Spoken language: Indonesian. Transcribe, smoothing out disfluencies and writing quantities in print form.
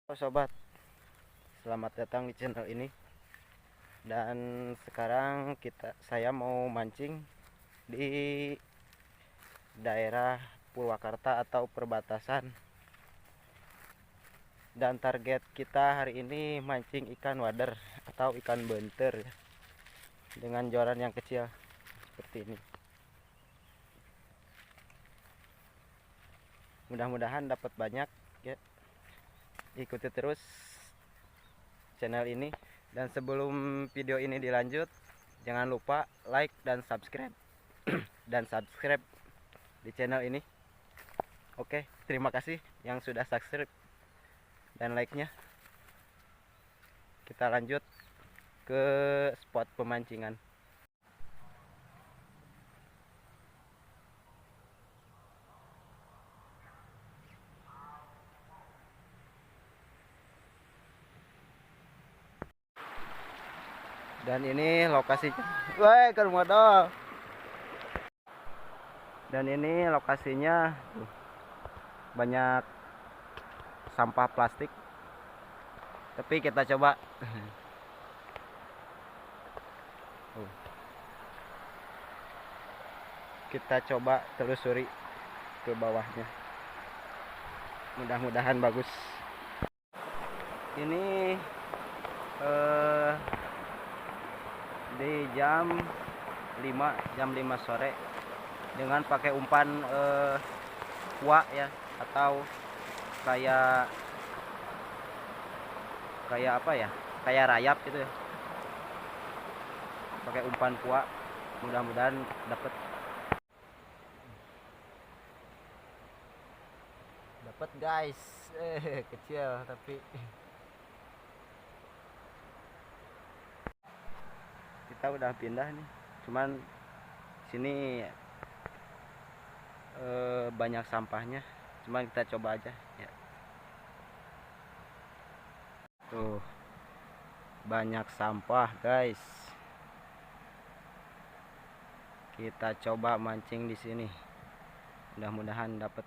Halo sobat, selamat datang di channel ini. Dan sekarang saya mau mancing di daerah Purwakarta atau perbatasan. Dan target kita hari ini mancing ikan wader atau ikan benter ya, dengan joran yang kecil seperti ini. Mudah-mudahan dapat banyak ya. Ikuti terus channel ini. Dan sebelum video ini dilanjut, jangan lupa like dan subscribe di channel ini. Oke, terima kasih yang sudah subscribe dan like-nya. Kita lanjut ke spot pemancingan. Dan ini lokasinya. Woi, ke rumah dong. Dan ini lokasinya banyak sampah plastik. Tapi kita coba. Kita coba telusuri ke bawahnya. Mudah-mudahan bagus. Ini di jam 5 sore dengan pakai umpan kuak ya, atau kayak apa ya, kayak rayap gitu ya, pakai umpan kuak. Mudah-mudahan dapat guys. Kecil tapi kita udah pindah nih, cuman sini banyak sampahnya, cuman kita coba aja ya. Tuh, banyak sampah guys. Kita coba mancing di sini, mudah-mudahan dapat.